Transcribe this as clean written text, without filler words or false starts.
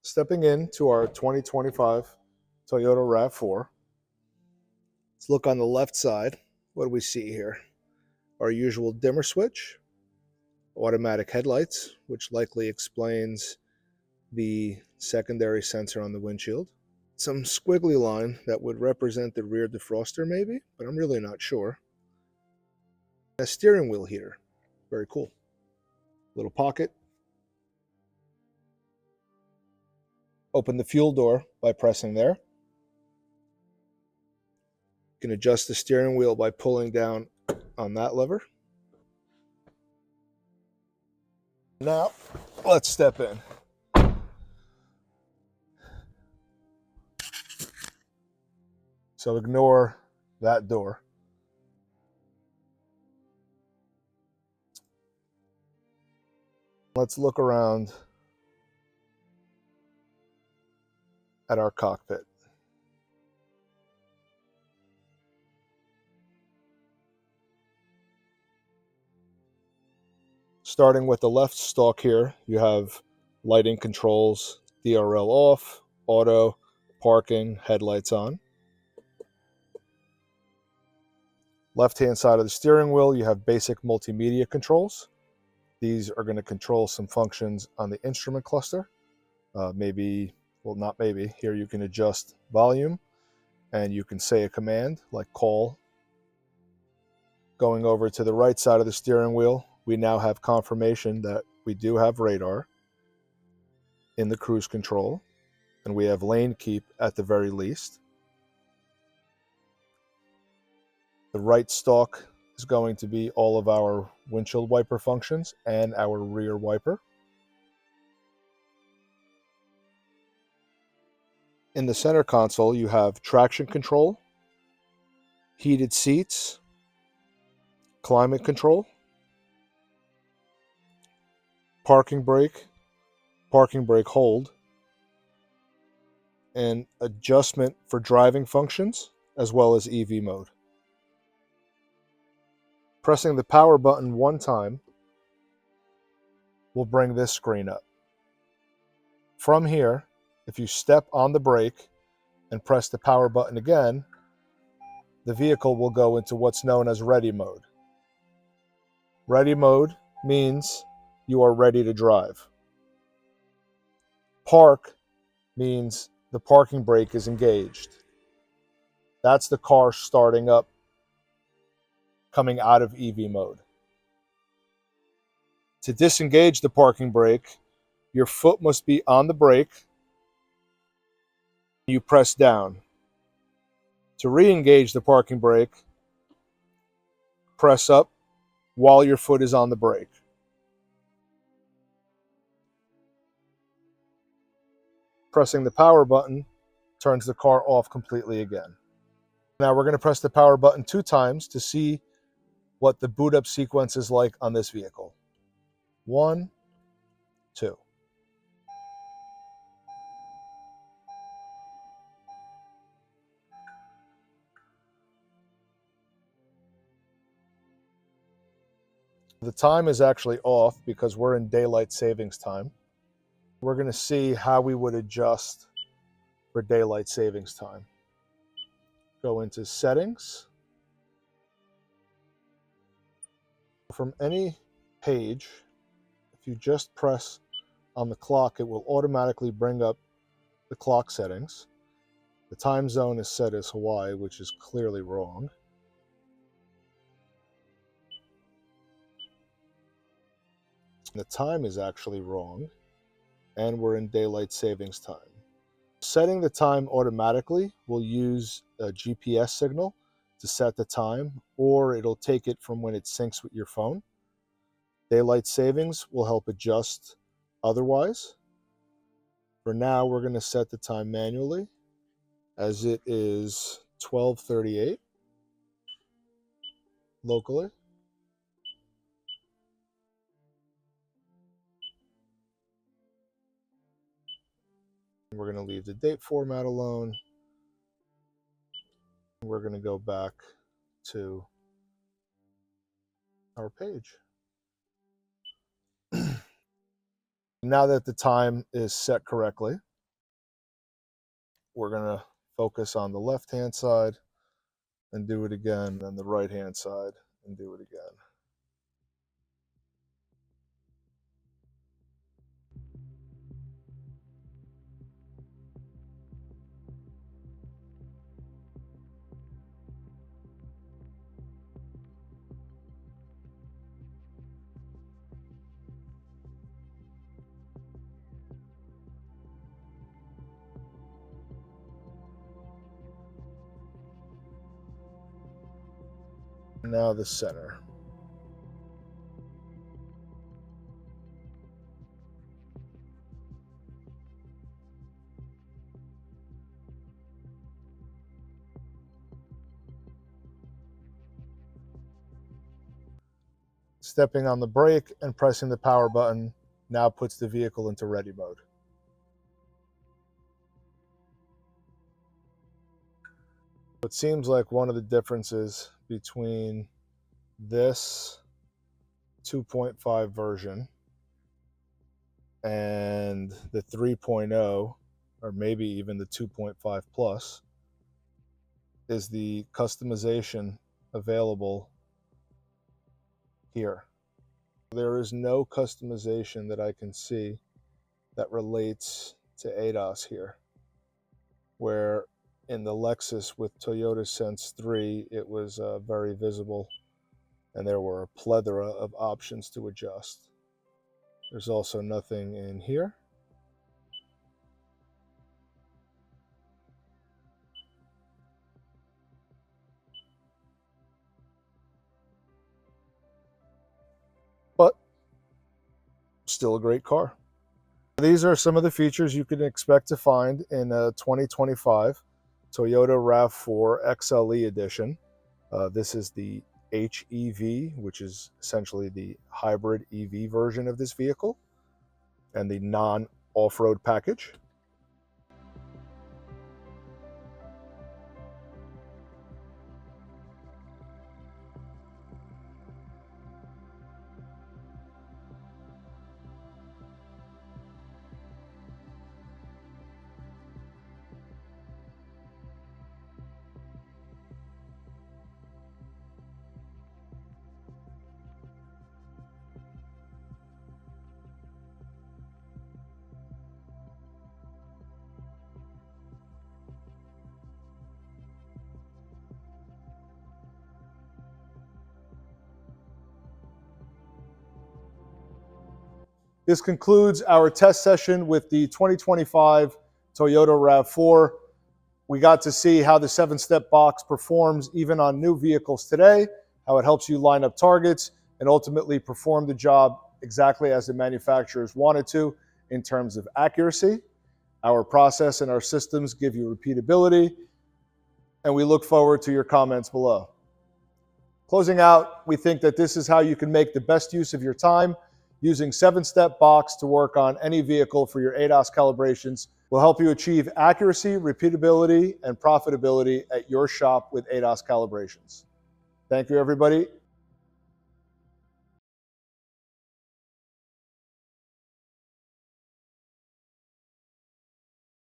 Stepping into our 2025 Toyota RAV4. Let's look on the left side. What do we see here? Our usual dimmer switch, automatic headlights, which likely explains the secondary sensor on the windshield. Some squiggly line that would represent the rear defroster maybe, but I'm really not sure. A steering wheel heater, very cool. Little pocket. Open the fuel door by pressing there. You can adjust the steering wheel by pulling down on that lever. Now, let's step in. So ignore that door. Let's look around at our cockpit. Starting with the left stalk here, you have lighting controls, DRL off, auto, parking, headlights on. Left-hand side of the steering wheel, you have basic multimedia controls. These are going to control some functions on the instrument cluster. Here you can adjust volume and you can say a command like call. Going over to the right side of the steering wheel, we now have confirmation that we do have radar in the cruise control, and we have lane keep at the very least. The right stalk is going to be all of our windshield wiper functions and our rear wiper. In the center console, you have traction control, heated seats, climate control, parking brake hold, and adjustment for driving functions, as well as EV mode. Pressing the power button one time will bring this screen up. From here, if you step on the brake and press the power button again, the vehicle will go into what's known as ready mode. Ready mode means you are ready to drive. Park means the parking brake is engaged. That's the car starting up, coming out of EV mode. To disengage the parking brake, your foot must be on the brake. You press down. To re-engage the parking brake, press up while your foot is on the brake. Pressing the power button turns the car off completely again. Now we're going to press the power button 2 times to see what the boot up sequence is like on this vehicle. 1, 2. The time is actually off because we're in daylight savings time. We're going to see how we would adjust for daylight savings time. Go into settings. From any page, if you just press on the clock, it will automatically bring up the clock settings. The time zone is set as Hawaii, which is clearly wrong. The time is actually wrong, and we're in daylight savings time. Setting the time automatically will use a GPS signal to set the time, or it'll take it from when it syncs with your phone. Daylight savings will help adjust otherwise. For now, we're going to set the time manually, as it is 12:38 locally. We're going to leave the date format alone. We're going to go back to our page. Now that the time is set correctly, we're going to focus on the left-hand side and do it again, and the right-hand side and do it again. Now the center. Stepping on the brake and pressing the power button now puts the vehicle into ready mode. It seems like one of the differences between this 2.5 version and the 3.0, or maybe even the 2.5 plus, is the customization available here. There is no customization that I can see that relates to ADAS here, where in the Lexus with Toyota Sense 3, it was very visible, and there were a plethora of options to adjust. There's also nothing in here. But still a great car. These are some of the features you can expect to find in a 2025 Toyota RAV4 XLE edition. This is the HEV, which is essentially the hybrid EV version of this vehicle, and the non-off-road package. This concludes our test session with the 2025 Toyota RAV4. We got to see how the 7-step box performs even on new vehicles today, how it helps you line up targets, and ultimately perform the job exactly as the manufacturers wanted to in terms of accuracy. Our process and our systems give you repeatability, and we look forward to your comments below. Closing out, we think that this is how you can make the best use of your time. Using 7-step box to work on any vehicle for your ADAS calibrations will help you achieve accuracy, repeatability, and profitability at your shop with ADAS calibrations. Thank you, everybody.